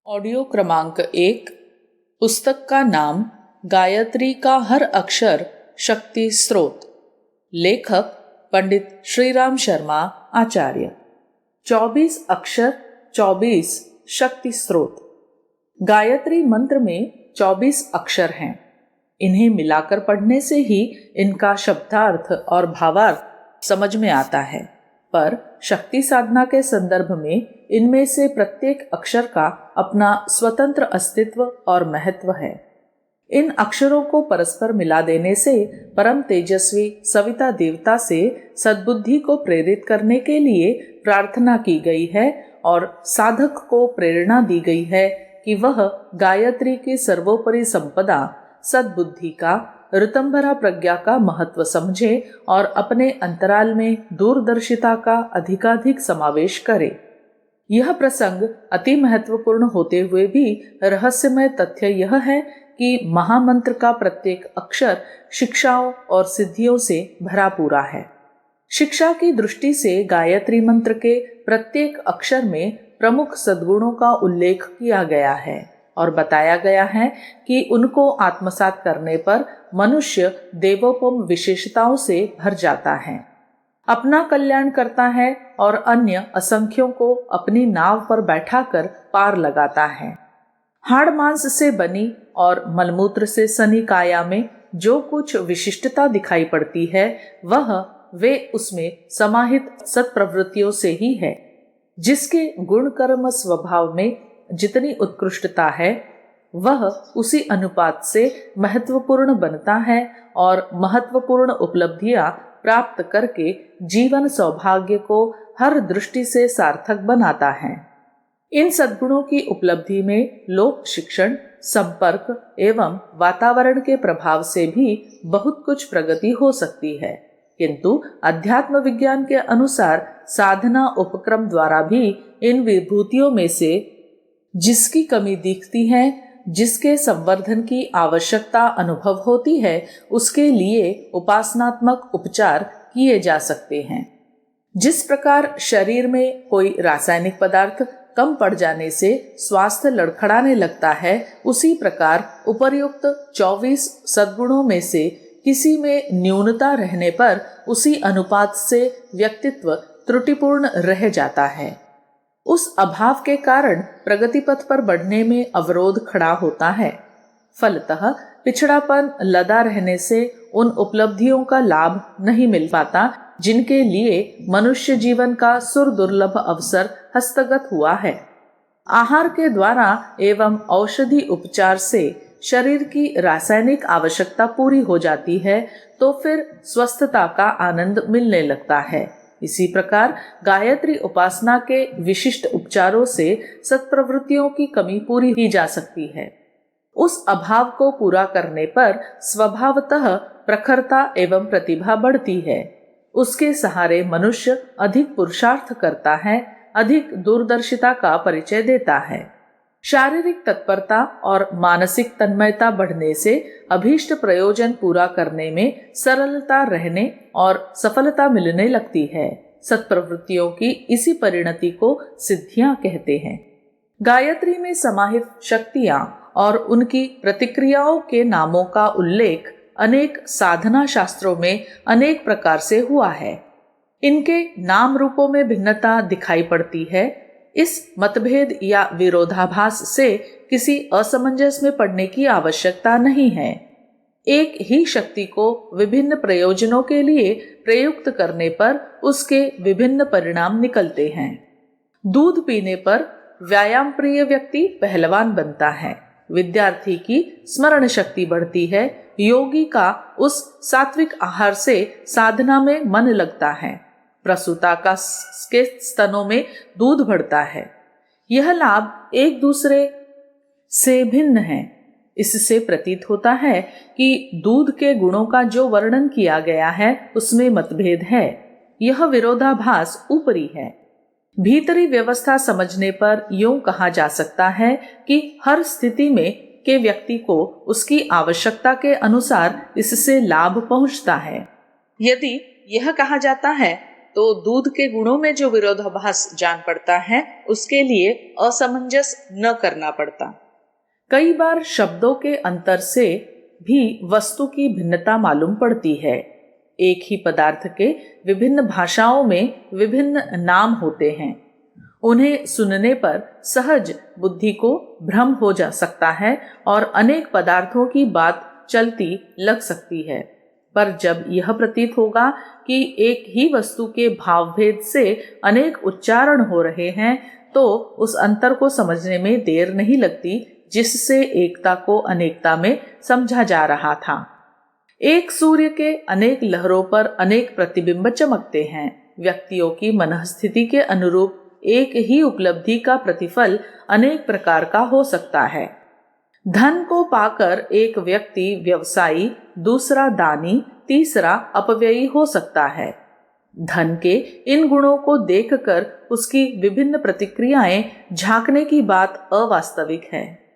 Audio क्रमांक 1। पुस्तक का नाम गायत्री का हर अक्षर शक्ति स्रोत। लेखक पंडित श्रीराम शर्मा आचार्य। 24 अक्षर 24 शक्ति स्रोत। गायत्री मंत्र में 24 अक्षर हैं। इन्हें मिलाकर पढ़ने से ही इनका शब्दार्थ और भावार्थ समझ में आता है, पर शक्ति साधना के संदर्भ में इनमें से प्रत्येक अक्षर का अपना स्वतंत्र अस्तित्व और महत्व है। इन अक्षरों को परस्पर मिला देने से परम तेजस्वी सविता देवता से सद्बुद्धि को प्रेरित करने के लिए प्रार्थना की गई है और साधक को प्रेरणा दी गई है कि वह गायत्री की सर्वोपरि संपदा सद्बुद्धि का, ऋतंभरा प्रज्ञा का महत्व समझे और अपने अंतराल में दूरदर्शिता का अधिकाधिक समावेश करे। यह प्रसंग अति महत्वपूर्ण होते हुए भी रहस्यमय तथ्य यह है कि महामंत्र का प्रत्येक अक्षर शिक्षाओं और सिद्धियों से भरा पूरा है। शिक्षा की दृष्टि से गायत्री मंत्र के प्रत्येक अक्षर में प्रमुख सद्गुणों का उल्लेख किया गया है और बताया गया है कि उनको आत्मसात करने पर मनुष्य देवोपम विशेषताओं से भर जाता है, अपना कल्याण करता है और अन्य असंख्यों को अपनी नाव पर बैठाकर पार लगाता है। हाड़ मांस से बनी और मलमूत्र से सनी काया में जो कुछ विशिष्टता दिखाई पड़ती है वह वे उसमें समाहित सत्प्रवृत्तियों से ही है। जिसके गुण कर्म स्वभाव में जितनी उत्कृष्टता है वह उसी अनुपात से महत्वपूर्ण बनता है और महत्वपूर्ण उपलब्धियां प्राप्त करके जीवन सौभाग्य को हर दृष्टि से सार्थक बनाता है। इन सद्गुणों की उपलब्धि में लोक शिक्षण, संपर्क एवं वातावरण के प्रभाव से भी बहुत कुछ प्रगति हो सकती है, किंतु अध्यात्म विज्ञान के अनुसार साधना उपक्रम द्वारा भी इन विभूतियों में से जिसकी कमी दिखती है, जिसके संवर्धन की आवश्यकता अनुभव होती है, उसके लिए उपासनात्मक उपचार किए जा सकते हैं। जिस प्रकार शरीर में कोई रासायनिक पदार्थ कम पड़ जाने से स्वास्थ्य लड़खड़ाने लगता है, उसी प्रकार उपर्युक्त 24 सद्गुणों में से किसी में न्यूनता रहने पर उसी अनुपात से व्यक्तित्व त्रुटिपूर्ण रह जाता है। उस अभाव के कारण प्रगति पथ पर बढ़ने में अवरोध खड़ा होता है। फलतः पिछड़ापन लदा रहने से उन उपलब्धियों का लाभ नहीं मिल पाता जिनके लिए मनुष्य जीवन का सुरदुर्लभ अवसर हस्तगत हुआ है। आहार के द्वारा एवं औषधि उपचार से शरीर की रासायनिक आवश्यकता पूरी हो जाती है तो फिर स्वस्थता का आनंद मिलने लगता है। इसी प्रकार गायत्री उपासना के विशिष्ट उपचारों से सत्प्रवृत्तियों की कमी पूरी की जा सकती है। उस अभाव को पूरा करने पर स्वभावतः प्रखरता एवं प्रतिभा बढ़ती है। उसके सहारे मनुष्य अधिक पुरुषार्थ करता है, अधिक दूरदर्शिता का परिचय देता है। शारीरिक तत्परता और मानसिक तन्मयता बढ़ने से अभीष्ट प्रयोजन पूरा करने में सरलता रहने और सफलता मिलने लगती है। सत्प्रवृत्तियों की इसी परिणति को सिद्धियां कहते हैं। गायत्री में समाहित शक्तियां और उनकी प्रतिक्रियाओं के नामों का उल्लेख अनेक साधना शास्त्रों में अनेक प्रकार से हुआ है। इनके नाम रूपों में भिन्नता दिखाई पड़ती है। इस मतभेद या विरोधाभास से किसी असमंजस में पड़ने की आवश्यकता नहीं है। एक ही शक्ति को विभिन्न प्रयोजनों के लिए प्रयुक्त करने पर उसके विभिन्न परिणाम निकलते हैं। दूध पीने पर व्यायाम प्रिय व्यक्ति पहलवान बनता है, विद्यार्थी की स्मरण शक्ति बढ़ती है, योगी का उस सात्विक आहार से साधना में मन लगता है, प्रसूता का के स्तनों में दूध बढ़ता है। यह लाभ एक दूसरे से भिन्न है। इससे प्रतीत होता है कि दूध के गुणों का जो वर्णन किया गया है उसमें मतभेद है। यह विरोधाभास ऊपरी है। भीतरी व्यवस्था समझने पर यूं कहा जा सकता है कि हर स्थिति में के व्यक्ति को उसकी आवश्यकता के अनुसार इससे लाभ पहुंचता है। यदि यह कहा जाता है तो दूध के गुणों में जो विरोधाभास जान पड़ता है उसके लिए असमंजस न करना पड़ता। कई बार शब्दों के अंतर से भी वस्तु की भिन्नता मालूम पड़ती है। एक ही पदार्थ के विभिन्न भाषाओं में विभिन्न नाम होते हैं। उन्हें सुनने पर सहज बुद्धि को भ्रम हो जा सकता है और अनेक पदार्थों की बात चलती लग सकती है। पर जब यह प्रतीत होगा कि एक ही वस्तु के भावभेद से अनेक उच्चारण हो रहे हैं, तो उस अंतर को समझने में देर नहीं लगती, जिससे एकता को अनेकता में समझा जा रहा था। एक सूर्य के अनेक लहरों पर अनेक प्रतिबिंब चमकते हैं। व्यक्तियों की मनःस्थिति के अनुरूप एक ही उपलब्धि का प्रतिफल अनेक प्रकार का हो सकता है। धन को पाकर एक व्यक्ति व्यवसायी, दूसरा दानी, तीसरा अपव्ययी हो सकता है। धन के इन गुणों को देखकर उसकी विभिन्न प्रतिक्रियाएं झांकने की बात अवास्तविक है।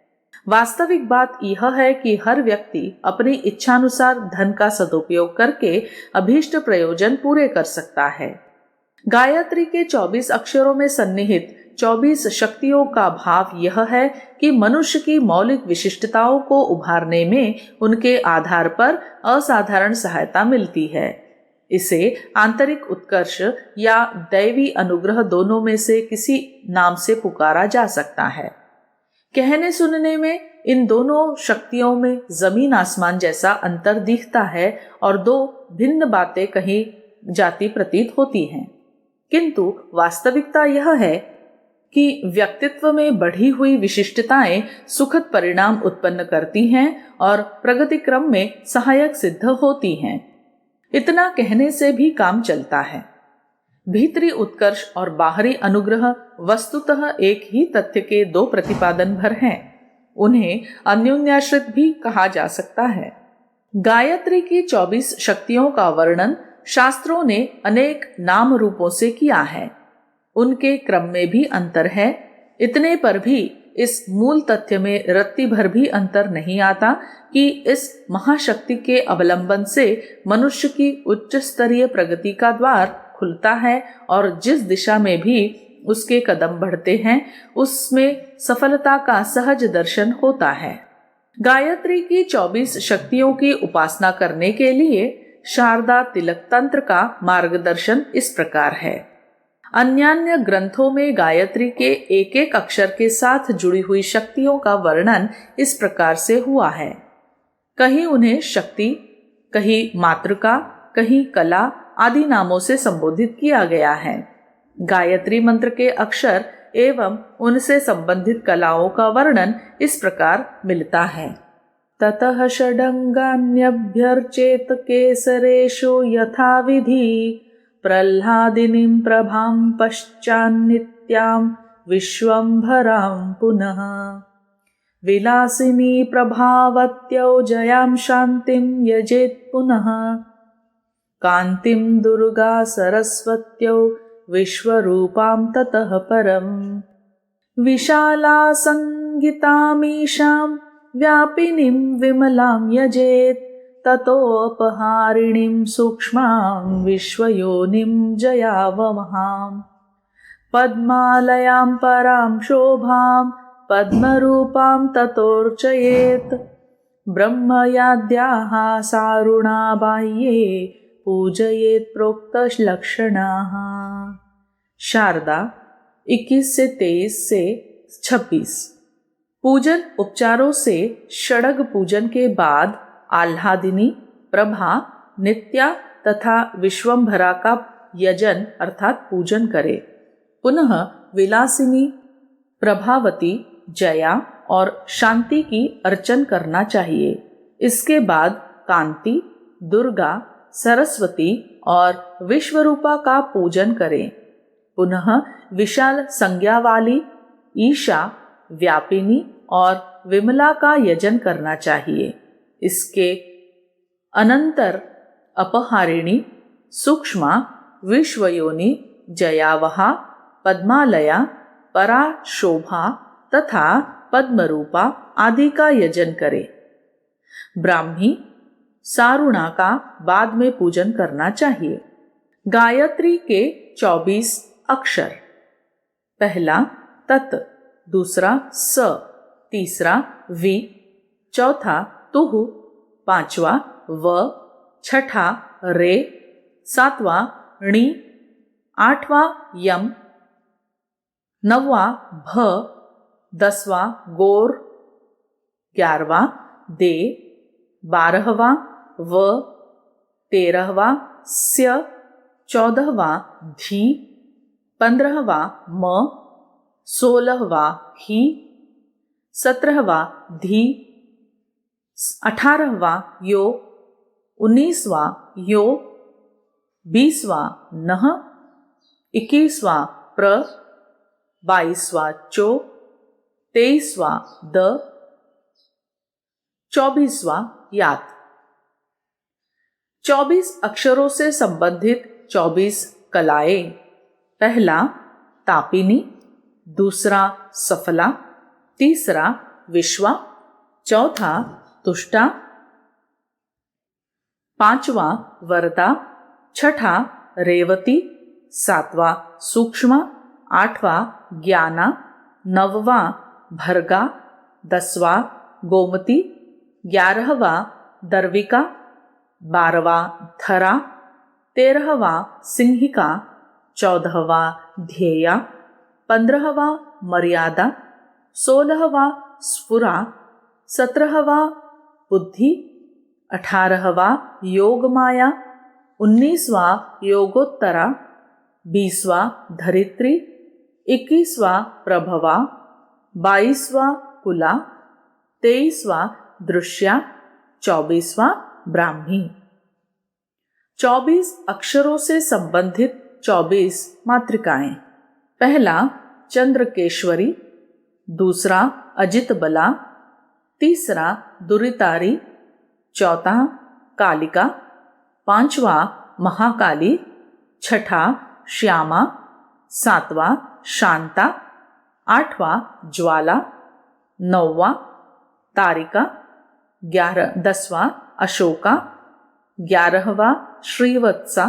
वास्तविक बात यह है कि हर व्यक्ति अपनी इच्छानुसार धन का सदुपयोग करके अभीष्ट प्रयोजन पूरे कर सकता है। गायत्री के 24 अक्षरों में सन्निहित 24 शक्तियों का भाव यह है कि मनुष्य की मौलिक विशिष्टताओं को उभारने में उनके आधार पर असाधारण सहायता मिलती है। इसे आंतरिक उत्कर्ष या दैवी अनुग्रह दोनों में से किसी नाम से पुकारा जा सकता है। कहने सुनने में इन दोनों शक्तियों में जमीन आसमान जैसा अंतर दिखता है और दो भिन्न बातें कही जाती प्रतीत होती हैं, किंतु वास्तविकता यह है कि व्यक्तित्व में बढ़ी हुई विशिष्टताएं सुखद परिणाम उत्पन्न करती हैं और प्रगति क्रम में सहायक सिद्ध होती हैं। इतना कहने से भी काम चलता है। भीतरी उत्कर्ष और बाहरी अनुग्रह वस्तुतः एक ही तथ्य के दो प्रतिपादन भर हैं। उन्हें अन्योन्याश्रित भी कहा जा सकता है। गायत्री की 24 शक्तियों का वर्णन शास्त्रों ने अनेक नाम रूपों से किया है। उनके क्रम में भी अंतर है। इतने पर भी इस मूल तथ्य में रत्ती भर भी अंतर नहीं आता कि इस महाशक्ति के अवलंबन से मनुष्य की उच्च स्तरीय प्रगति का द्वार खुलता है और जिस दिशा में भी उसके कदम बढ़ते हैं उसमें सफलता का सहज दर्शन होता है। गायत्री की 24 शक्तियों की उपासना करने के लिए शारदा तिलक तंत्र का मार्गदर्शन इस प्रकार है। अन्यान्य ग्रंथों में गायत्री के एक एक अक्षर के साथ जुड़ी हुई शक्तियों का वर्णन इस प्रकार से हुआ है। कहीं उन्हें शक्ति, कहीं मातृका, कहीं कला आदि नामों से संबोधित किया गया है। गायत्री मंत्र के अक्षर एवं उनसे संबंधित कलाओं का वर्णन इस प्रकार मिलता है। ततः षडंगान्यभ्यर्चेत केसरेषु यथा विधि प्रह्लादिनीं प्रभां पश्चान्नित्यां विश्वंभरां पुनः विलासिनी प्रभावत्यौ जयां शान्तिं यजेत् पुनः कान्तिं दुर्गा सरस्वत्यौ विश्वरूपां ततः परम् विशाला संगीतामीशां व्यापिनीं विमलां यजेत् ततोपहारिणीं सूक्ष्मां विश्वयोनिं जयावमहां पद्मालयां परां शोभां पद्मरूपां ततोर्चयेत् ब्रह्मयाद्याः सारुणाबाह्ये पूजयेत् प्रोक्तलक्षणाः। शारदा 21 से 23 से 26। पूजन उपचारों से षडग पूजन के बाद आह्लादिनी, प्रभा, नित्या तथा विश्वंभरा का यजन अर्थात पूजन करे। पुनः विलासिनी, प्रभावती, जया और शांति की अर्चन करना चाहिए। इसके बाद कांति, दुर्गा, सरस्वती और विश्वरूपा का पूजन करें। पुनः विशाल संज्ञा वाली, ईशा, व्यापिनी और विमला का यजन करना चाहिए। इसके अनंतर अपहारिणी, सूक्ष्मा, विश्वयोनि, जयावहा, पद्मालया, पराशोभा तथा पद्मरूपा आदि का यजन करे। ब्राह्मी, सारुणा का बाद में पूजन करना चाहिए। गायत्री के 24 अक्षर। पहला तत्, दूसरा स, तीसरा वि, चौथा तुह, पांचवा व, छठा रे, सातवां णी, आठवां यम, नववां भ, 10वां गोर, 11वां दे, 12वां व, 13वां स्य, 14वां धी, 15वां म, 16वां ही, 17वां धी, 18वां यो, 19वां यो, 20वां नह, 21वां प्र, 22वां चो, 23वां द, 24वां यात। 24 अक्षरों से संबंधित 24 कलाएं। पहला तापिनी, दूसरा सफला, तीसरा विश्वा, चौथा तुष्टा, पांचवा वरदा, छठा रेवती, सातवां सूक्ष्म, आठवां ज्ञाना, नववां भर्गा, 10वां गोमती, 11वां दर्विका, 12वां धरा, 13वां सिंहिका, 14वां ध्येया, 15वां मर्यादा, 16वां स्फुरा, 17वां बुद्धि, 18वां योगमाया, 19वां योगोत्तरा, 20वां धरित्री, 21वां प्रभवा, 22वां कुला, 23वां दृश्या, 24वां ब्राह्मी। 24 अक्षरों से संबंधित 24 मातृकाएं। पहला चंद्रकेश्वरी, दूसरा अजित बला, तीसरा दुरितारी, चौथा कालिका, पांचवा महाकाली, छठा श्यामा, सातवां शांता, आठवां ज्वाला, नौवां तारिका, 10वां अशोका, 11वां श्रीवत्सा,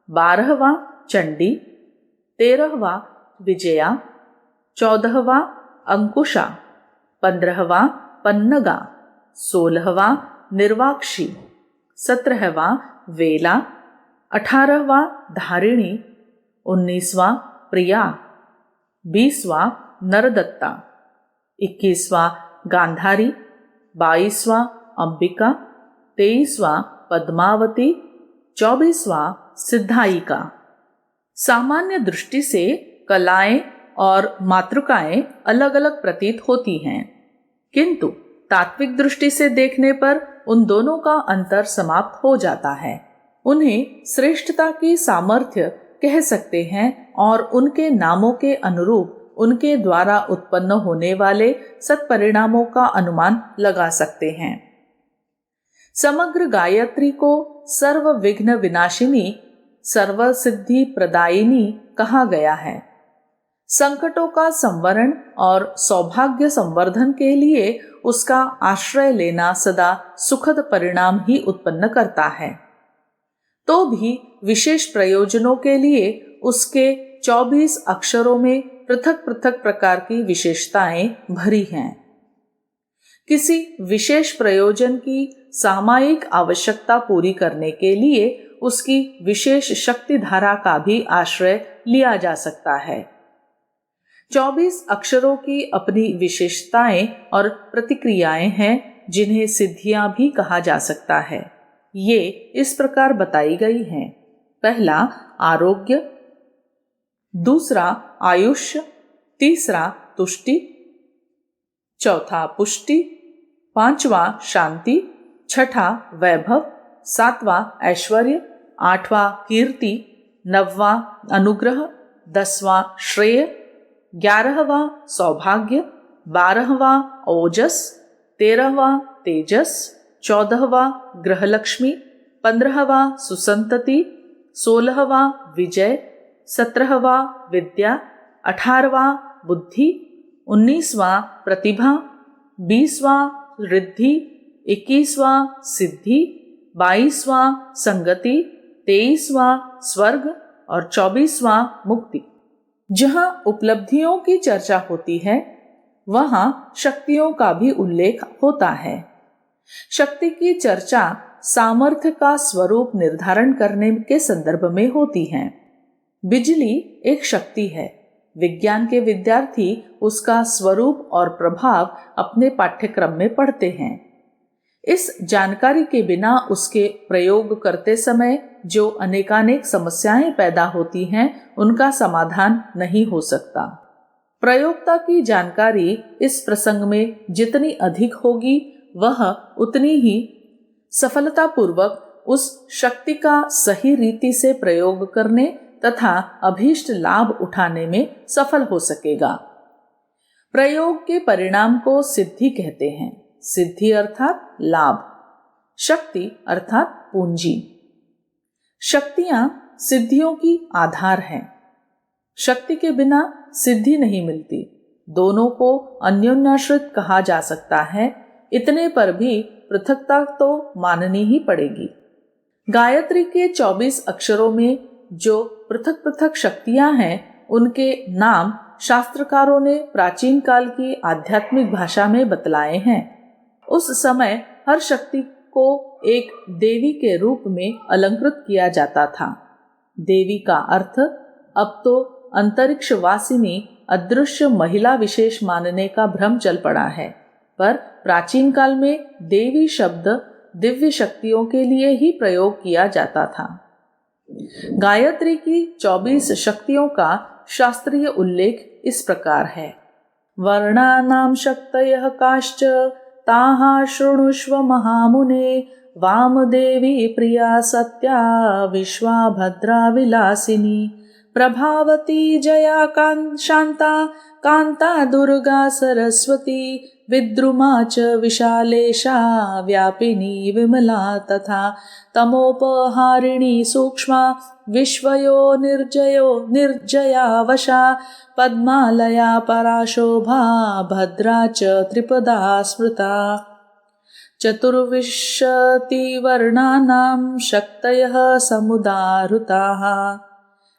12वां चंडी, 13वां विजया, 14वां अंकुशा, 15वां पन्नगा, 16वां निर्वाक्षी, 17वां वेला, 18वां धारिणी, 19वां प्रिया, 20वां नरदत्ता, 21वां गांधारी, 22वां अंबिका, 23वां पद्मावती, 24वां सिद्धायिका। सामान्य दृष्टि से कलाएं और मातृकाएं अलग अलग प्रतीत होती हैं, किंतु तात्विक दृष्टि से देखने पर उन दोनों का अंतर समाप्त हो जाता है। उन्हें श्रेष्ठता की सामर्थ्य कह सकते हैं और उनके नामों के अनुरूप उनके द्वारा उत्पन्न होने वाले सत्परिणामों का अनुमान लगा सकते हैं। समग्र गायत्री को सर्व विघ्न विनाशिनी, सर्व सिद्धि प्रदायिनी कहा गया है। संकटों का संवरण और सौभाग्य संवर्धन के लिए उसका आश्रय लेना सदा सुखद परिणाम ही उत्पन्न करता है। तो भी विशेष प्रयोजनों के लिए उसके 24 अक्षरों में पृथक पृथक प्रकार की विशेषताएं भरी हैं। किसी विशेष प्रयोजन की सामायिक आवश्यकता पूरी करने के लिए उसकी विशेष शक्ति धारा का भी आश्रय लिया जा सकता है। 24 अक्षरों की अपनी विशेषताएं और प्रतिक्रियाएं हैं, जिन्हें सिद्धियां भी कहा जा सकता है। ये इस प्रकार बताई गई हैं। पहला आरोग्य, दूसरा आयुष्य, तीसरा तुष्टि, चौथा पुष्टि, पांचवा शांति, छठा वैभव, सातवां ऐश्वर्य, आठवां कीर्ति, नववां अनुग्रह, 10वां श्रेय, 11वां सौभाग्य, 12वां ओजस, 13वां तेजस, 14वां गृहलक्ष्मी, 15वां सुसंतति, 16वां विजय, 17वां विद्या, 18वां बुद्धि, 19वां प्रतिभा, 20वां रिद्धि, 21वां सिद्धि, 22वां संगति, 23वां स्वर्ग और 24वां मुक्ति। जहाँ उपलब्धियों की चर्चा होती है वहाँ शक्तियों का भी उल्लेख होता है। शक्ति की चर्चा सामर्थ्य का स्वरूप निर्धारण करने के संदर्भ में होती है। बिजली एक शक्ति है। विज्ञान के विद्यार्थी उसका स्वरूप और प्रभाव अपने पाठ्यक्रम में पढ़ते हैं। इस जानकारी के बिना उसके प्रयोग करते समय जो अनेकानेक समस्याएं पैदा होती हैं, उनका समाधान नहीं हो सकता। प्रयोक्ता की जानकारी इस प्रसंग में जितनी अधिक होगी, वह उतनी ही सफलतापूर्वक उस शक्ति का सही रीति से प्रयोग करने तथा अभीष्ट लाभ उठाने में सफल हो सकेगा। प्रयोग के परिणाम को सिद्धि कहते हैं। सिद्धि अर्थात लाभ, शक्ति अर्थात पूंजी। शक्तियां सिद्धियों की आधार हैं। शक्ति के बिना सिद्धि नहीं मिलती। दोनों को अन्योन्याश्रित कहा जा सकता है। इतने पर भी पृथकता तो माननी ही पड़ेगी। गायत्री के 24 अक्षरों में जो पृथक पृथक शक्तियां हैं, उनके नाम शास्त्रकारों ने प्राचीन काल की आध्यात्मिक भाषा में बतलाए हैं। उस समय हर शक्ति को एक देवी के रूप में अलंकृत किया जाता था। देवी का अर्थ अब तो अंतरिक्ष वासिनी अदृश्य महिला विशेष मानने का भ्रम चल पड़ा है, पर प्राचीन काल में देवी शब्द दिव्य शक्तियों के लिए ही प्रयोग किया जाता था। गायत्री की 24 शक्तियों का शास्त्रीय उल्लेख इस प्रकार है। वर्णानां शक्तयः काश्च ताः शृणुष्व महामुने, वामदेवी प्रिया सत्या विश्वा भद्रा विलासिनी, प्रभावती जया शांता कांता दुर्गा सरस्वती, विद्रुमा च विशालेशा व्यापिनी विमला, तथा तमोपहारिणी सूक्ष्मा विश्वयो निर्जया वशा, पद्मालया पराशोभा भद्रा च त्रिपदा स्मृता। चतुर्विंशति वर्णानां शक्तयः समुदाहृताः।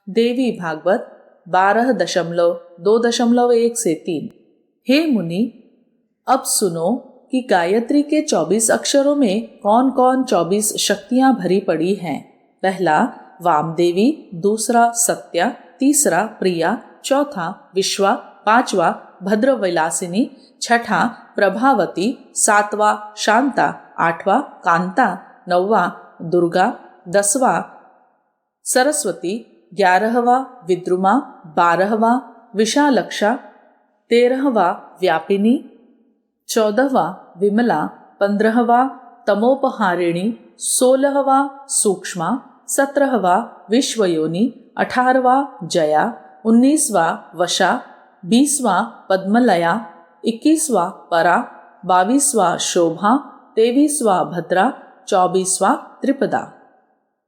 देवी भागवत 12.2.1 से 3। हे मुनि, अब सुनो कि गायत्री के 24 अक्षरों में कौन कौन 24 शक्तियां भरी पड़ी हैं। पहला वामदेवी, दूसरा सत्या, तीसरा प्रिया, चौथा विश्वा, पांचवा भद्रविलासिनी, छठा प्रभावती, सातवां शांता, आठवां कांता, नौवां दुर्गा, 10वां सरस्वती, 11वां विद्रुमा, 12वां विशालक्षा, 13वां व्यापिनी, 14वां विमला, 15वां तमोपहारिणी, 16वां सूक्ष्मा, 17वां विश्वयोनि, 18वां जया, 19वां वशा, 20वां पद्मलया, 21वां परा, 22वां शोभा, 23वां भद्रा, 24वां त्रिपदा।